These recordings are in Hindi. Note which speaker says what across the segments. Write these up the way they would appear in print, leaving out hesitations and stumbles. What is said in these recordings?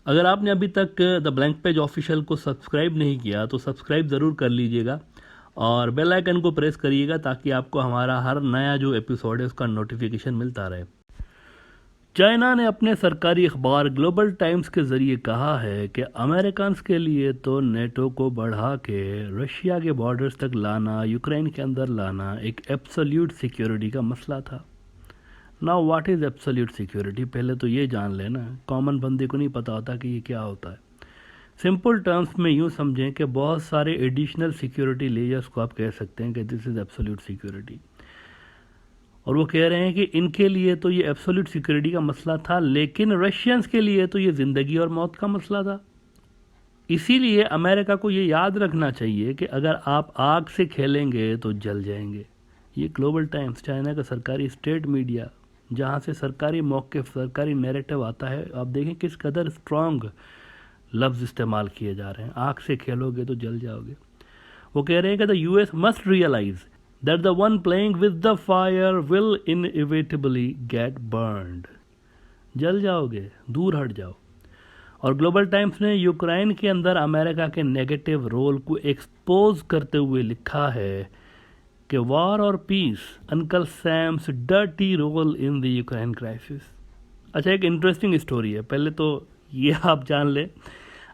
Speaker 1: अगर आपने अभी तक द ब्लैंक पेज ऑफिशियल को सब्सक्राइब नहीं किया तो सब्सक्राइब ज़रूर कर लीजिएगा और बेल आइकन को प्रेस करिएगा ताकि आपको हमारा हर नया जो एपिसोड है उसका नोटिफिकेशन मिलता रहे। चाइना ने अपने सरकारी अखबार ग्लोबल टाइम्स के ज़रिए कहा है कि अमेरिकन्स के लिए तो नेटो को बढ़ा के रशिया के बॉर्डर्स तक लाना, यूक्रेन के अंदर लाना एक एब्सोल्यूट सिक्योरिटी का मसला था। Now what is absolute security, पहले तो ये जान लेना। कॉमन बंदे को नहीं पता होता कि ये क्या होता है। सिंपल टर्म्स में यूँ समझें कि बहुत सारे एडिशनल सिक्योरिटी लेयर्स को आप कह सकते हैं कि दिस इज़ एब्सोल्यूट सिक्योरिटी। और वो कह रहे हैं कि इनके लिए तो ये एब्सोल्यूट सिक्योरिटी का मसला था, लेकिन रशियंस के लिए तो ये ज़िंदगी और मौत का मसला था। इसीलिए अमेरिका को ये याद रखना चाहिए कि अगर आप आग से खेलेंगे तो जल जाएंगे। ये ग्लोबल टाइम्स, चाइना का सरकारी स्टेट मीडिया, जहाँ से सरकारी मौक़िफ़, सरकारी नैरेटिव आता है, आप देखें किस कदर स्ट्रॉन्ग लफ्ज़ इस्तेमाल किए जा रहे हैं। आग से खेलोगे तो जल जाओगे। वो कह रहे हैं कि the US must realise that the one playing with the fire will inevitably get burned. जल जाओगे, दूर हट जाओ। और ग्लोबल टाइम्स ने यूक्रेन के अंदर अमेरिका के नेगेटिव रोल को एक्सपोज करते हुए लिखा है कि वॉर और peace, Uncle Sam's dirty role in the Ukraine crisis. अच्छा, एक इंटरेस्टिंग स्टोरी है। पहले तो ये आप जान लें,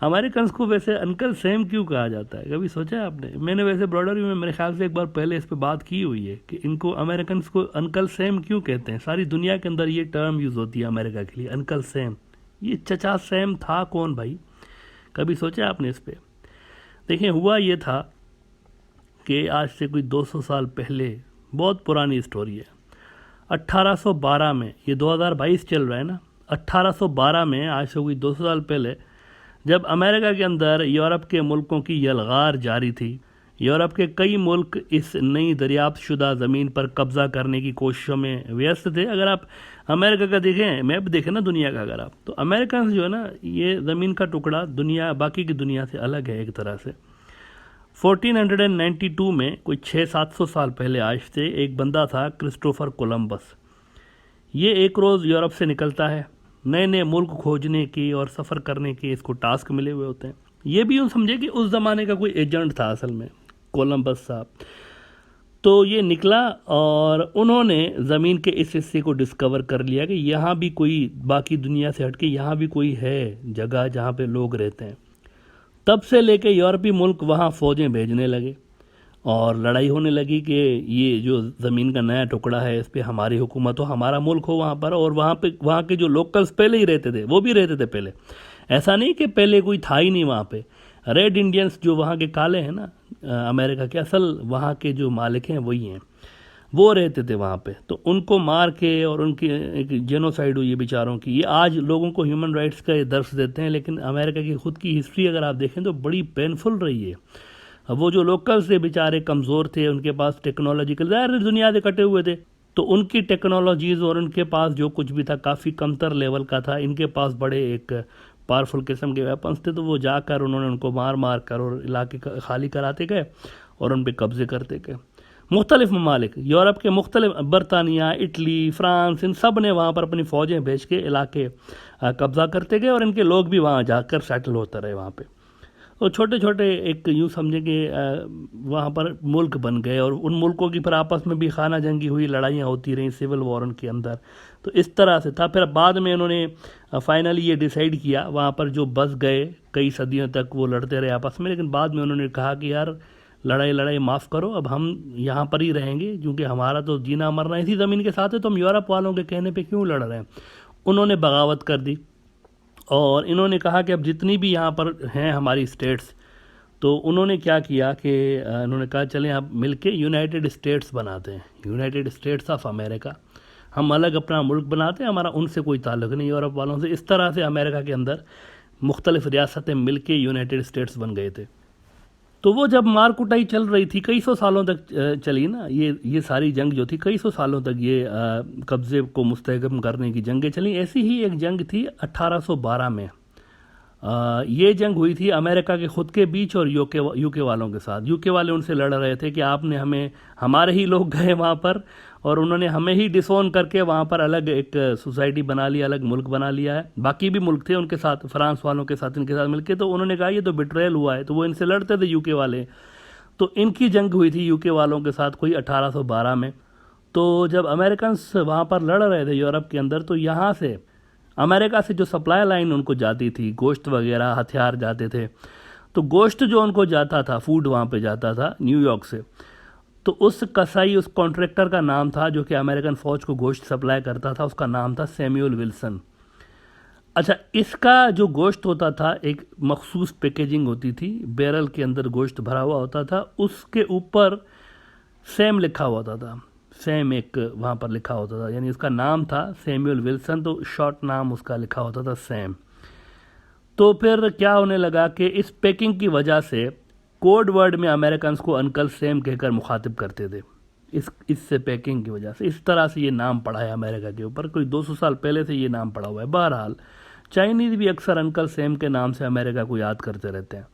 Speaker 1: अमेरिकन्स को वैसे अंकल सैम क्यों कहा जाता है, कभी सोचा है आपने? मैंने वैसे ब्रॉडर व्यू में मेरे ख्याल से एक बार पहले इस पर बात की हुई है कि इनको अमेरिकन्स को अंकल सैम क्यों कहते हैं। सारी दुनिया के अंदर ये टर्म यूज़ होती है अमेरिका के लिए, अंकल सैम। ये चचा सैम था कौन भाई, कभी सोचा आपने इस पर? देखिए, हुआ ये था कि आज से कोई 200 साल पहले, बहुत पुरानी स्टोरी है, 1812 में, ये 2022 चल रहा है ना, 1812 में, आज से कोई 200 साल पहले, जब अमेरिका के अंदर यूरोप के मुल्कों की यलगार जारी थी, यूरोप के कई मुल्क इस नई दरियाफ्त शुदा ज़मीन पर कब्ज़ा करने की कोशिशों में व्यस्त थे। अगर आप अमेरिका का देखें, मैप देखें ना दुनिया का, अगर आप, तो अमेरिका जो है ना, ये ज़मीन का टुकड़ा दुनिया, बाकी की दुनिया से अलग है एक तरह से। 1492 में, कोई 600-700 साल पहले आज से, एक बंदा था क्रिस्टोफर कोलंबस। ये एक रोज़ यूरोप से निकलता है, नए नए मुल्क खोजने की और सफ़र करने के इसको टास्क मिले हुए होते हैं। ये भी यूँ समझे कि उस ज़माने का कोई एजेंट था असल में, कोलंबस साहब। तो ये निकला और उन्होंने ज़मीन के इस हिस्से को डिस्कवर कर लिया कि यहाँ भी कोई, बाकी दुनिया से हटके यहाँ भी कोई है जगह जहाँ पे लोग रहते हैं। तब से लेके यूरोपीय मुल्क वहाँ फ़ौजें भेजने लगे और लड़ाई होने लगी कि ये जो ज़मीन का नया टुकड़ा है इस पर हमारी हुकूमत हो, हमारा मुल्क हो वहाँ पर। और वहाँ के जो लोकल्स पहले ही रहते थे, वो भी रहते थे पहले। ऐसा नहीं कि पहले कोई था ही नहीं वहाँ पे। रेड इंडियंस जो वहाँ के काले हैं ना, अमेरिका के, असल वहाँ के जो मालिक हैं वही हैं, वो रहते थे वहाँ पे। तो उनको मार के और उनकी एक जेनोसाइड हुई है बेचारों की। ये आज लोगों को ह्यूमन राइट्स का ये दर्स देते हैं, लेकिन अमेरिका की ख़ुद की हिस्ट्री अगर आप देखें तो बड़ी पेनफुल रही है। वो जो लोकल्स थे बेचारे कमज़ोर थे, उनके पास टेक्नोलॉजिकल, ज़ाहिर दुनिया से कटे हुए थे, तो उनकी टेक्नोलॉजीज़ और उनके पास जो कुछ भी था काफ़ी कमतर लेवल का था। इनके पास बड़े एक पावरफुल किस्म के वेपन्स थे, तो वो जाकर उन्होंने उनको मार मार कर और इलाके खाली कराते गए और उन पर कब्ज़े करते गए। मुख्तलिफ ममालिक, यूरोप के मुख्तलिफ, बरतानिया, इटली, फ्रांस, इन सब ने वहाँ पर अपनी फ़ौजें भेज के इलाके कब्ज़ा करते गए और इनके लोग भी वहाँ जाकर सेटल होते रहे वहाँ पे। और छोटे छोटे एक यूँ समझे कि वहाँ पर मुल्क बन गए और उन मुल्कों की फिर आपस में भी खाना जंगी हुई, लड़ाइयाँ होती रहीं, सिविल वॉर उनके अंदर। तो इस तरह से था। फिर बाद में उन्होंने फाइनली ये डिसाइड किया, वहाँ पर जो बस गए कई सदियों तक वो लड़ते रहे आपस में, लेकिन बाद में उन्होंने कहा कि यार लड़ाई माफ़ करो, अब हम यहाँ पर ही रहेंगे, क्योंकि हमारा तो जीना मरना इसी ज़मीन के साथ है, तो हम यूरोप वालों के कहने पे क्यों लड़ रहे हैं। उन्होंने बगावत कर दी और इन्होंने कहा कि अब जितनी भी यहाँ पर हैं हमारी स्टेट्स, तो उन्होंने क्या किया कि उन्होंने कहा चलें अब मिलके यूनाइटेड स्टेट्स बनाते हैं, यूनाइटेड स्टेट्स ऑफ अमेरिका। हम अलग अपना मुल्क बनाते हैं, हमारा उनसे कोई ताल्लुक़ नहीं यूरोप वालों से। इस तरह से अमेरिका के अंदर मुख्तलिफ रियासतें मिलके यूनाइटेड स्टेट्स बन गए थे। तो वो जब मार कुटाई चल रही थी, कई सौ सालों तक चली ना, ये सारी जंग जो थी, कई सौ सालों तक ये कब्ज़े को मुस्तहकम करने की जंगें चली। ऐसी ही एक जंग थी 1812 में, ये जंग हुई थी अमेरिका के खुद के बीच और यूके वालों के साथ। यूके वाले उनसे लड़ रहे थे कि आपने हमें, हमारे ही लोग गए वहाँ पर और उन्होंने हमें ही डिसोन करके वहाँ पर अलग एक सोसाइटी बना लिया, अलग मुल्क बना लिया है। बाकी भी मुल्क थे उनके साथ, फ्रांस वालों के साथ, इनके साथ मिलके, तो उन्होंने कहा ये तो बिट्रेयल हुआ है, तो वो इनसे लड़ते थे यूके वाले। तो इनकी जंग हुई थी यूके वालों के साथ कोई 1812 में। तो जब अमेरिकन वहाँ पर लड़ रहे थे यूरोप के अंदर, तो यहाँ से अमेरिका से जो सप्लाई लाइन उनको जाती थी, गोश्त वगैरह हथियार जाते थे, तो गोश्त जो उनको जाता था, फूड वहाँ पे जाता था न्यूयॉर्क से, तो उस कसाई, उस कॉन्ट्रैक्टर का नाम था जो कि अमेरिकन फ़ौज को गोश्त सप्लाई करता था, उसका नाम था सैमुअल विल्सन। अच्छा, इसका जो गोश्त होता था एक मखसूस पैकेजिंग होती थी, बैरल के अंदर गोश्त भरा हुआ होता था, उसके ऊपर सैम लिखा हुआ होता था, सैम एक वहाँ पर लिखा होता था, यानी उसका नाम था सैमुअल विल्सन, तो शॉर्ट नाम उसका लिखा होता था सैम। तो फिर क्या होने लगा कि इस पैकिंग की वजह से कोड वर्ड में अमेरिकन को अंकल सैम कहकर मुखातिब करते थे, इससे पैकिंग की वजह से इस तरह से ये नाम पड़ा है अमेरिका के ऊपर। कोई 200 साल पहले से ये नाम पड़ा हुआ है। बहरहाल चाइनीज़ भी अक्सर अंकल सैम के नाम से अमेरिका को याद करते रहते हैं।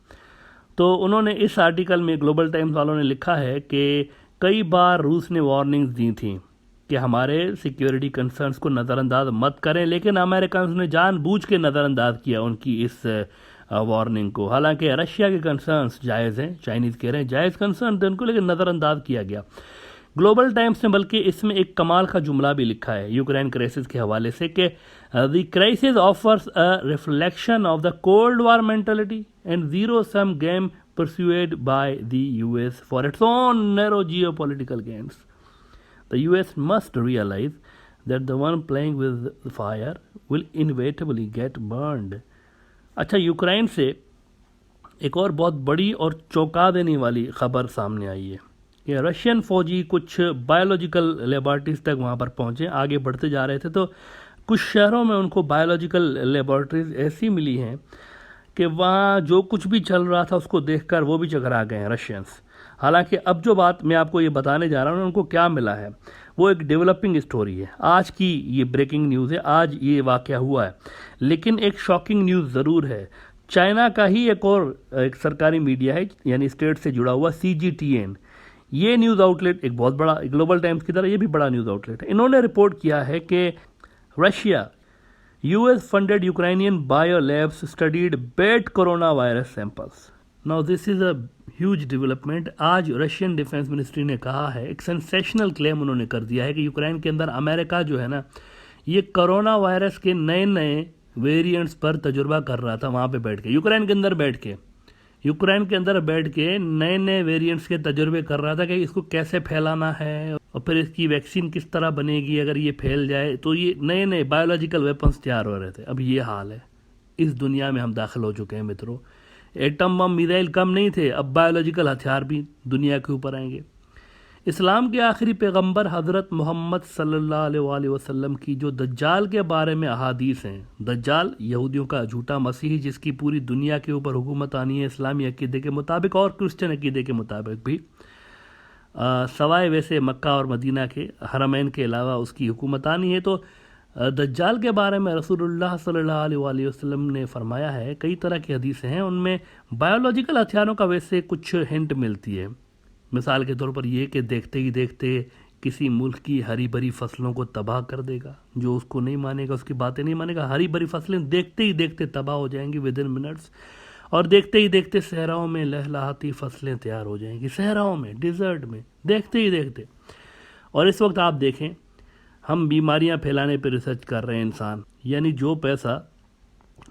Speaker 1: तो उन्होंने इस आर्टिकल में, ग्लोबल टाइम्स वालों ने लिखा है कि कई बार रूस ने वार्निंग्स दी थी कि हमारे सिक्योरिटी कंसर्न्स को नज़रअंदाज मत करें, लेकिन अमेरिकन ने जानबूझ के नज़रअंदाज किया उनकी इस वार्निंग को। हालांकि रशिया के कंसर्न्स जायज़ हैं, चाइनीज़ कह रहे हैं जायज़ कंसर्न थे उनको, लेकिन नज़रअंदाज किया गया। ग्लोबल टाइम्स ने बल्कि इसमें एक कमाल का जुमला भी लिखा है यूक्रेन क्राइसिस के हवाले से कि the crisis offers a reflection of the cold war mentality and zero sum game pursued by the US for its own narrow geopolitical gains. The US must realize that the one playing with fire will inevitably get burned. अच्छा, यूक्रेन से एक और बहुत बड़ी और चौंका देने वाली खबर सामने आई है कि रशियन फौजी कुछ बायोलॉजिकल लेबॉर्ट्रीज तक वहाँ पर पहुँचे, आगे बढ़ते जा रहे थे, तो कुछ शहरों में उनको बायोलॉजिकल लेबॉर्ट्रीज ऐसी मिली हैं कि वहाँ जो कुछ भी चल रहा था उसको देखकर वो भी चकरा गए हैं रशियंस। हालांकि अब जो बात मैं आपको ये बताने जा रहा हूँ उनको क्या मिला है वो एक डेवलपिंग स्टोरी है, आज की ये ब्रेकिंग न्यूज़ है, आज ये वाक़या हुआ है। लेकिन एक शॉकिंग न्यूज़ ज़रूर है। चाइना का ही एक सरकारी मीडिया है, यानी स्टेट से जुड़ा हुआ CGTN, ये न्यूज़ आउटलेट एक बहुत बड़ा, ग्लोबल टाइम्स की तरह ये भी बड़ा न्यूज़ आउटलेट है। इन्होंने रिपोर्ट किया है कि Russia US funded Ukrainian biolabs studied bad coronavirus samples. Now this is a huge development. आज रशियन डिफेंस मिनिस्ट्री ने कहा है, एक सेंसेशनल क्लेम उन्होंने कर दिया है कि यूक्रेन के अंदर अमेरिका जो है ना, ये कोरोना वायरस के नए नए वेरिएंट्स पर तजुर्बा कर रहा था वहाँ पे बैठ के, यूक्रेन के अंदर बैठ के नए नए वेरिएंट्स के तजुर्बे कर रहा था कि इसको कैसे फैलाना है और फिर इसकी वैक्सीन किस तरह बनेगी अगर ये फैल जाए। तो ये नए नए बायोलॉजिकल वेपन्स तैयार हो रहे थे। अब ये हाल है, इस दुनिया में हम दाखिल हो चुके हैं मित्रों। एटम बम मिसाइल कम नहीं थे, अब बायोलॉजिकल हथियार भी दुनिया के ऊपर आएंगे। इस्लाम के आखिरी पैगंबर हज़रत मोहम्मद सल्लल्लाहु अलैहि वसल्लम की जो दज्जाल के बारे में अहादीस हैं, दज्जाल यहूदियों का झूठा मसीही जिसकी पूरी दुनिया के ऊपर हुकूमत आनी है इस्लामी अकीदे के मुताबिक और क्रिश्चियन अकीदे के मुताबिक भी, सवाए वैसे मक्का और मदीना के हरमैन के अलावा उसकी हुकूमत आनी है। तो दज्जाल के बारे में रसूलुल्लाह सल्लल्लाहु अलैहि वसल्लम ने फरमाया है, कई तरह की हदीसें हैं, उनमें बायोलॉजिकल हथियारों का वैसे कुछ हिंट मिलती है। मिसाल के तौर पर ये कि देखते ही देखते किसी मुल्क की हरी भरी फसलों को तबाह कर देगा, जो उसको नहीं मानेगा, उसकी बातें नहीं मानेगा, हरी भरी फसलें देखते ही देखते तबाह हो जाएंगी विद इन मिनट्स, और देखते ही देखते सहराओं में लहलहाती फसलें तैयार हो जाएंगी, सहराओं में, डिज़र्ट में, देखते ही देखते। और इस वक्त आप देखें, हम बीमारियां फैलाने पर रिसर्च कर रहे हैं इंसान, यानी जो पैसा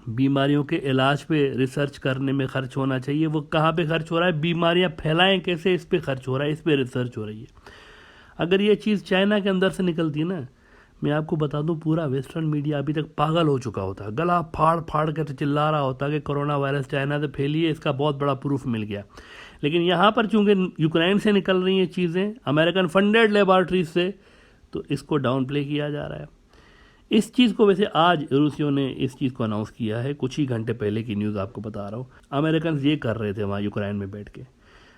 Speaker 1: बीमारियों के इलाज पे रिसर्च करने में खर्च होना चाहिए वो कहाँ पे खर्च हो रहा है, बीमारियां फैलाएं कैसे, इस पे खर्च हो रहा है, इस पे रिसर्च हो रही है। अगर ये चीज़ चाइना के अंदर से निकलती ना, मैं आपको बता दूं पूरा वेस्टर्न मीडिया अभी तक पागल हो चुका होता, गला फाड़ फाड़ कर चिल्ला रहा होता कि कोरोना वायरस चाइना से फैली है, इसका बहुत बड़ा प्रूफ मिल गया। लेकिन यहाँ पर चूँकि यूक्रेन से निकल रही हैं चीज़ें, अमेरिकन फंडेड लेबॉर्ट्रीज से, तो इसको डाउन प्ले किया जा रहा है। इस चीज़ को वैसे आज रूसियों ने इस चीज़ को अनाउंस किया है, कुछ ही घंटे पहले की न्यूज़ आपको बता रहा हूँ। अमेरिकन ये कर रहे थे वहाँ यूक्रेन में बैठ के।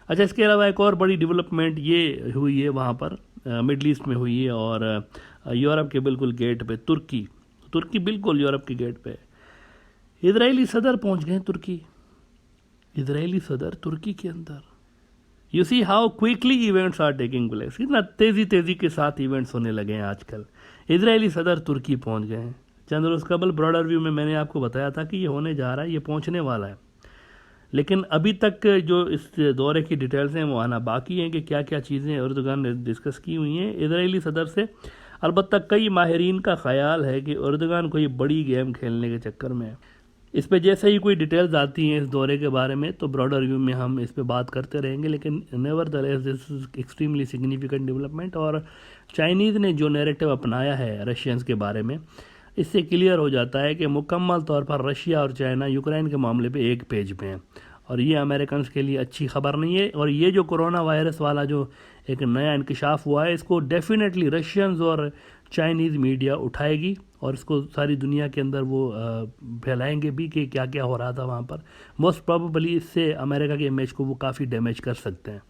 Speaker 1: अच्छा, इसके अलावा एक और बड़ी डेवलपमेंट ये हुई है वहाँ पर मिडल ईस्ट में हुई है, और यूरोप के बिल्कुल गेट पे तुर्की बिल्कुल यूरोप के गेट पे, इजरायली सदर पहुंच गए तुर्की। इजरायली सदर तुर्की के अंदर। You see how quickly events are taking place, कितना तेजी के साथ इवेंट्स होने लगे हैं आजकल। इजरायली सदर तुर्की पहुंच गए हैं। चंद रोज कबल ब्रॉडर व्यू में मैंने आपको बताया था कि ये होने जा रहा है, ये पहुंचने वाला है, लेकिन अभी तक जो इस दौरे की डिटेल्स हैं वो आना बाकी हैं कि क्या क्या चीज़ें एर्दोगान ने डिस्कस की हुई हैं इजरायली सदर से। अलबत्ता कई माहिरीन का ख्याल है कि एर्दोगान कोई बड़ी गेम खेलने के चक्कर में है। इस पे जैसे ही कोई डिटेल्स आती हैं इस दौरे के बारे में तो ब्रॉडर व्यू में हम इस पे बात करते रहेंगे, लेकिन nevertheless this is extremely significant development. और चाइनीज़ ने जो नैरेटिव अपनाया है रशियंस के बारे में, इससे क्लियर हो जाता है कि मुकम्मल तौर पर रशिया और चाइना यूक्रेन के मामले पे एक पेज पे हैं, और ये अमेरिकन के लिए अच्छी खबर नहीं है। और ये जो कोरोना वायरस वाला जो एक नया इंकशाफ हुआ है, इसको डेफिनेटली रशियंस और चाइनीज़ मीडिया उठाएगी और इसको सारी दुनिया के अंदर वो फैलाएंगे भी कि क्या क्या हो रहा था वहाँ पर। मोस्ट प्रोबेबली इससे अमेरिका के इमेज को वो काफ़ी डैमेज कर सकते हैं।